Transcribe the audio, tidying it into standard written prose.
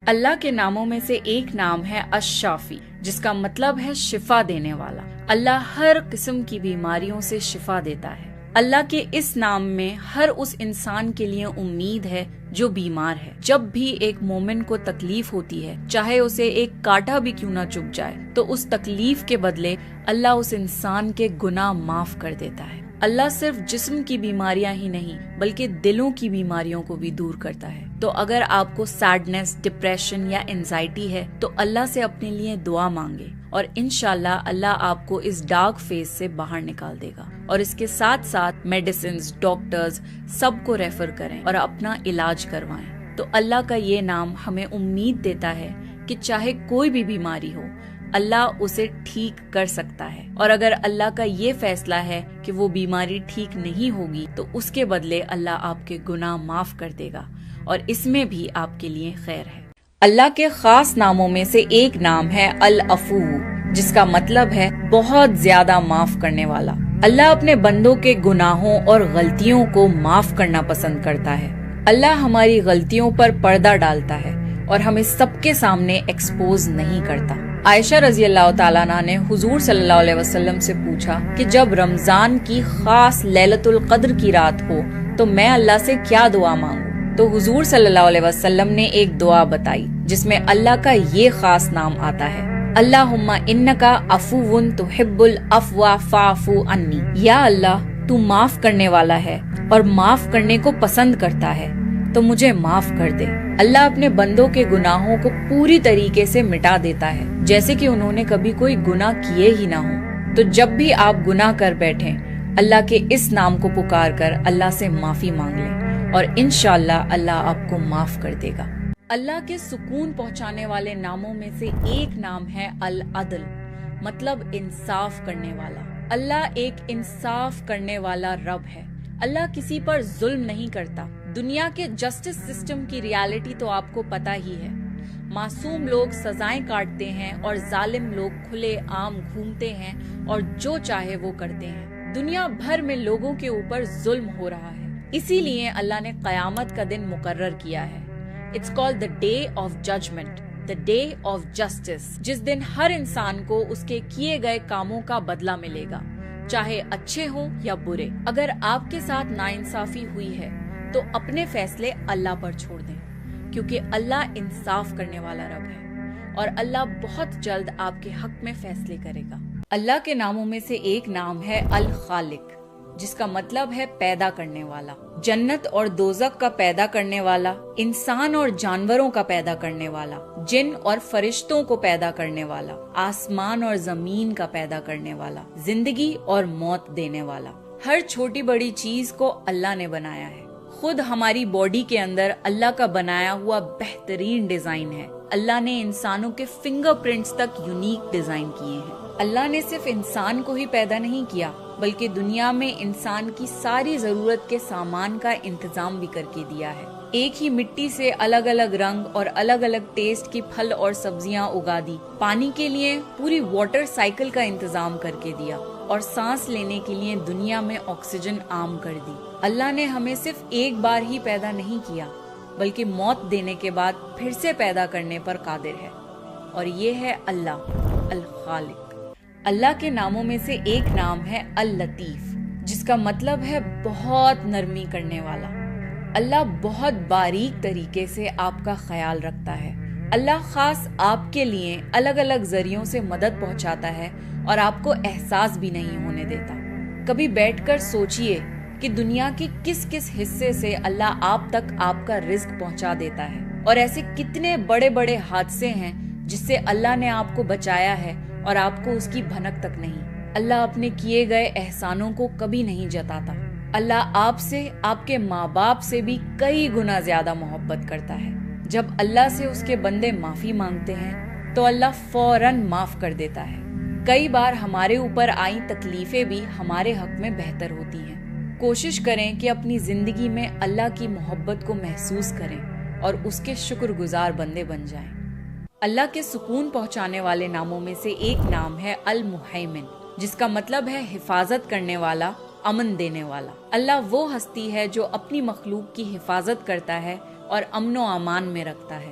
اللہ کے ناموں میں سے ایک نام ہے الشافی، جس کا مطلب ہے شفا دینے والا۔ اللہ ہر قسم کی بیماریوں سے شفا دیتا ہے۔ اللہ کے اس نام میں ہر اس انسان کے لیے امید ہے جو بیمار ہے۔ جب بھی ایک مومن کو تکلیف ہوتی ہے، چاہے اسے ایک کانٹا بھی کیوں نہ چبھ جائے، تو اس تکلیف کے بدلے اللہ اس انسان کے گناہ معاف کر دیتا ہے۔ اللہ صرف جسم کی بیماریاں ہی نہیں بلکہ دلوں کی بیماریوں کو بھی دور کرتا ہے۔ تو اگر آپ کو سیڈنس، ڈپریشن یا انزائٹی ہے تو اللہ سے اپنے لیے دعا مانگے، اور انشاءاللہ اللہ آپ کو اس ڈارک فیز سے باہر نکال دے گا۔ اور اس کے ساتھ ساتھ میڈیسنز، ڈاکٹرز سب کو ریفر کریں اور اپنا علاج کروائیں۔ تو اللہ کا یہ نام ہمیں امید دیتا ہے کہ چاہے کوئی بھی بیماری ہو، اللہ اسے ٹھیک کر سکتا ہے، اور اگر اللہ کا یہ فیصلہ ہے کہ وہ بیماری ٹھیک نہیں ہوگی تو اس کے بدلے اللہ آپ کے گناہ معاف کر دے گا، اور اس میں بھی آپ کے لیے خیر ہے۔ اللہ کے خاص ناموں میں سے ایک نام ہے العفو، جس کا مطلب ہے بہت زیادہ معاف کرنے والا۔ اللہ اپنے بندوں کے گناہوں اور غلطیوں کو معاف کرنا پسند کرتا ہے۔ اللہ ہماری غلطیوں پر پردہ ڈالتا ہے اور ہمیں سب کے سامنے ایکسپوز نہیں کرتا۔ عائشہ رضی اللہ تعالیٰ عنہ نے حضور صلی اللہ علیہ وسلم سے پوچھا کہ جب رمضان کی خاص لیلۃ القدر کی رات ہو تو میں اللہ سے کیا دعا مانگوں؟ تو حضور صلی اللہ علیہ وسلم نے ایک دعا بتائی جس میں اللہ کا یہ خاص نام آتا ہے، اللہم انکا عفو تحب العفو فاعف عنی۔ یا اللہ، تو معاف کرنے والا ہے اور معاف کرنے کو پسند کرتا ہے، تو مجھے معاف کر دے۔ اللہ اپنے بندوں کے گناہوں کو پوری طریقے سے مٹا دیتا ہے، جیسے کہ انہوں نے کبھی کوئی گناہ کیے ہی نہ ہوں۔ تو جب بھی آپ گناہ کر بیٹھیں، اللہ کے اس نام کو پکار کر اللہ سے معافی مانگ لیں، اور انشاءاللہ اللہ آپ کو معاف کر دے گا۔ اللہ کے سکون پہنچانے والے ناموں میں سے ایک نام ہے العدل، مطلب انصاف کرنے والا۔ اللہ ایک انصاف کرنے والا رب ہے۔ اللہ کسی پر ظلم نہیں کرتا۔ دنیا کے جسٹس سسٹم کی ریالٹی تو آپ کو پتہ ہی ہے۔ معصوم لوگ سزائیں کاٹتے ہیں اور ظالم لوگ کھلے عام گھومتے ہیں اور جو چاہے وہ کرتے ہیں۔ دنیا بھر میں لوگوں کے اوپر ظلم ہو رہا ہے، اسی لیے اللہ نے قیامت کا دن مقرر کیا ہے۔ It's called the day of judgment, the day of justice، جس دن ہر انسان کو اس کے کیے گئے کاموں کا بدلہ ملے گا، چاہے اچھے ہوں یا برے۔ اگر آپ کے ساتھ ناانصافی ہوئی ہے تو اپنے فیصلے اللہ پر چھوڑ دیں، کیونکہ اللہ انصاف کرنے والا رب ہے، اور اللہ بہت جلد آپ کے حق میں فیصلے کرے گا۔ اللہ کے ناموں میں سے ایک نام ہے الخالق، جس کا مطلب ہے پیدا کرنے والا۔ جنت اور دوزخ کا پیدا کرنے والا، انسان اور جانوروں کا پیدا کرنے والا، جن اور فرشتوں کو پیدا کرنے والا، آسمان اور زمین کا پیدا کرنے والا، زندگی اور موت دینے والا۔ ہر چھوٹی بڑی چیز کو اللہ نے بنایا ہے۔ خود ہماری باڈی کے اندر اللہ کا بنایا ہوا بہترین ڈیزائن ہے۔ اللہ نے انسانوں کے فنگر پرنٹس تک یونیک ڈیزائن کیے ہیں۔ اللہ نے صرف انسان کو ہی پیدا نہیں کیا بلکہ دنیا میں انسان کی ساری ضرورت کے سامان کا انتظام بھی کر کے دیا ہے۔ ایک ہی مٹی سے الگ الگ رنگ اور الگ الگ ٹیسٹ کی پھل اور سبزیاں اگا دی، پانی کے لیے پوری واٹر سائیکل کا انتظام کر کے دیا، اور سانس لینے کے لیے دنیا میں آکسیجن عام کر دی۔ اللہ نے ہمیں صرف ایک بار ہی پیدا نہیں کیا بلکہ موت دینے کے بعد پھر سے پیدا کرنے پر قادر ہے، اور یہ ہے اللہ الخالق۔ اللہ کے ناموں میں سے ایک نام ہے اللطیف، جس کا مطلب ہے بہت نرمی کرنے والا۔ اللہ بہت باریک طریقے سے آپ کا خیال رکھتا ہے۔ اللہ خاص آپ کے لیے الگ الگ ذریعوں سے مدد پہنچاتا ہے اور آپ کو احساس بھی نہیں ہونے دیتا۔ کبھی بیٹھ کر سوچئے کہ دنیا کے کس کس حصے سے اللہ آپ تک آپ کا رزق پہنچا دیتا ہے، اور ایسے کتنے بڑے بڑے حادثے ہیں جس سے اللہ نے آپ کو بچایا ہے اور آپ کو اس کی بھنک تک نہیں۔ اللہ اپنے کیے گئے احسانوں کو کبھی نہیں جتاتا۔ اللہ آپ سے، آپ کے ماں باپ سے بھی کئی گنا زیادہ محبت کرتا ہے۔ جب اللہ سے اس کے بندے معافی مانگتے ہیں تو اللہ فوراً معاف کر دیتا ہے۔ کئی بار ہمارے اوپر آئی تکلیفیں بھی ہمارے حق میں بہتر ہوتی ہیں۔ کوشش کریں کہ اپنی زندگی میں اللہ کی محبت کو محسوس کریں اور اس کے شکر گزار بندے بن جائیں۔ اللہ کے سکون پہنچانے والے ناموں میں سے ایک نام ہے المحیمن، جس کا مطلب ہے حفاظت کرنے والا، امن دینے والا۔ اللہ وہ ہستی ہے جو اپنی مخلوق کی حفاظت کرتا ہے اور امن و امان میں رکھتا ہے۔